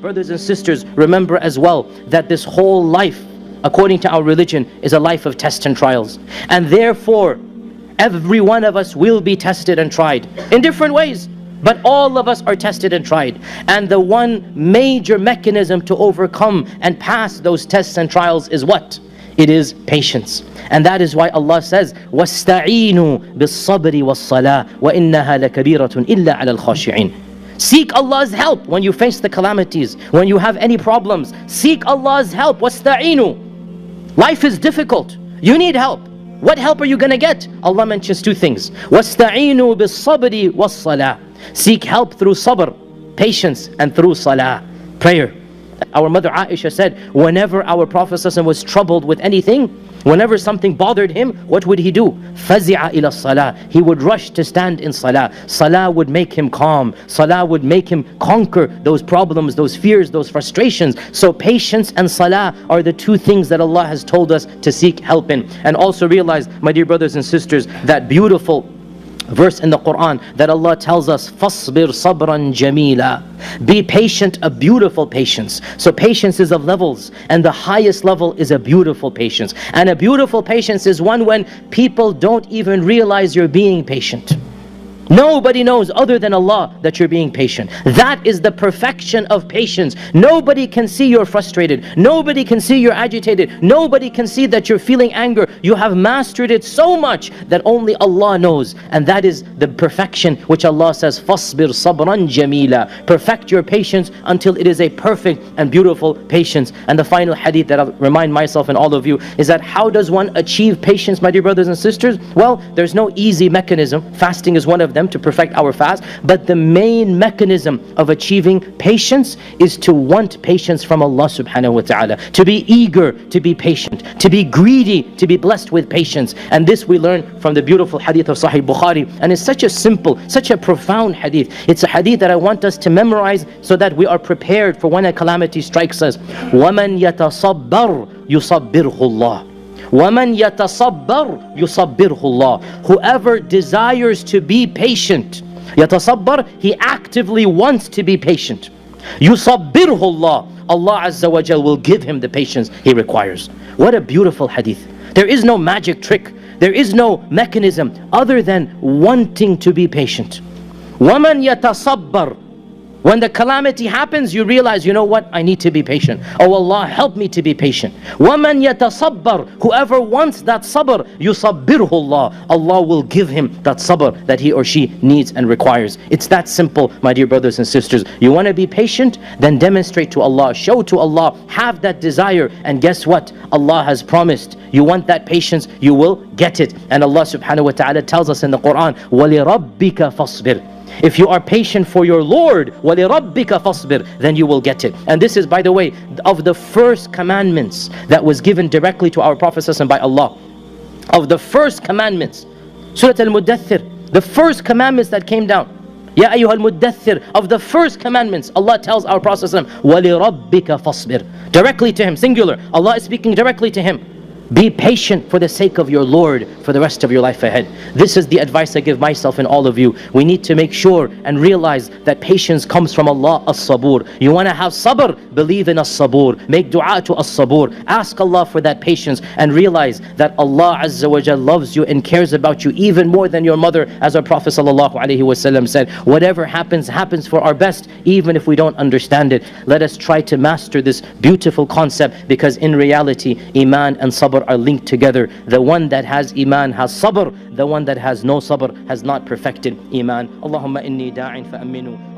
brothers and sisters, remember as well that this whole life, according to our religion, is a life of tests and trials. And therefore, every one of us will be tested and tried in different ways. But all of us are tested and tried. And the one major mechanism to overcome and pass those tests and trials is what? It is patience. And that is why Allah says, وَاسْتَعِينُوا بِالصَّبْرِ وَالصَّلَاةِ وَإِنَّهَا لَكَبِيرَةٌ إِلَّا عَلَى الْخَاشِعِينَ. Seek Allah's help when you face the calamities, when you have any problems. Seek Allah's help. وَاسْتَعِينُوا. Life is difficult. You need help. What help are you going to get? Allah mentions two things. وَاسْتَعِينُوا بِالصَّبْرِ وَالصَّلَاةِ. Seek help through sabr, patience, and through salah, prayer. Our mother Aisha said, whenever our Prophet ﷺ was troubled with anything, whenever something bothered him, what would he do? فَزِعَ إِلَى الصَّلَاةِ. He would rush to stand in salah. Salah would make him calm. Salah would make him conquer those problems, those fears, those frustrations. So patience and salah are the two things that Allah has told us to seek help in. And also realize, my dear brothers and sisters, that beautiful verse in the Quran that Allah tells us, فَاصْبِرْ صَبْرًا جَمِيلًا. Be patient, a beautiful patience. So patience is of levels, and the highest level is a beautiful patience. And a beautiful patience is one when people don't even realize you're being patient. Nobody knows other than Allah that you're being patient. That is the perfection of patience. Nobody can see you're frustrated. Nobody can see you're agitated. Nobody can see that you're feeling anger. You have mastered it so much that only Allah knows. And that is the perfection which Allah says, فَاصْبِرْ صَبْرًا جَمِيلًا. Perfect your patience until it is a perfect and beautiful patience. And the final hadith that I'll remind myself and all of you is that how does one achieve patience, my dear brothers and sisters? Well, there's no easy mechanism. Fasting is one of them to perfect our fast, but the main mechanism of achieving patience is to want patience from Allah subhanahu wa ta'ala, to be eager to be patient, to be greedy to be blessed with patience. And this we learn from the beautiful hadith of Sahih Bukhari, and it's such a simple, such a profound hadith. It's a hadith that I want us to memorize so that we are prepared for when a calamity strikes us. وَمَنْ يَتَصَبَّرْ يُصَبِّرْهُ اللَّهُ. وَمَنْ يَتَصَبَّرْ يُصَبِّرْهُ اللَّهُ. Whoever desires to be patient, يَتَصَبَّرْ, he actively wants to be patient. يُصَبِّرْهُ اللَّهُ. Allah Azza wa Jal will give him the patience he requires. What a beautiful hadith. There is no magic trick. There is no mechanism other than wanting to be patient. وَمَنْ يَتَصَبَّرْ. When the calamity happens, you realize, you know what? I need to be patient. Oh Allah, help me to be patient. وَمَنْ يَتَصَبَّرْ. Whoever wants that sabr, يُصَبِّرْهُ اللَّهُ. Allah will give him that sabr that he or she needs and requires. It's that simple, my dear brothers and sisters. You want to be patient? Then demonstrate to Allah, show to Allah, have that desire. And guess what? Allah has promised. You want that patience, you will get it. And Allah subhanahu wa ta'ala tells us in the Quran, وَلِرَبِّكَ فَاصْبِرْ. If you are patient for your Lord, وَلِرَبِّكَ فَاصْبِرْ, then you will get it. And this is, by the way, of the first commandments that was given directly to our Prophet ﷺ by Allah. Of the first commandments, Surah Al-Muddathir, the first commandments that came down. Ya ayyuhal muddathir, of the first commandments, Allah tells our Prophet ﷺ, وَلِرَبِّكَ فَاصْبِرْ. Directly to him, singular. Allah is speaking directly to him. Be patient for the sake of your Lord for the rest of your life ahead. This is the advice I give myself and all of you. We need to make sure and realize that patience comes from Allah, as-sabur. You want to have sabr? Believe in as-sabur. Make dua to as-sabur. Ask Allah for that patience and realize that Allah Azza wa Jal loves you and cares about you even more than your mother, as our Prophet sallallahu alaihi wasallam said. Whatever happens, happens for our best, even if we don't understand it. Let us try to master this beautiful concept, because in reality, iman and sabr are linked together. The one that has iman has sabr. The one that has no sabr has not perfected iman. Allahumma inni da'in fa'aminu.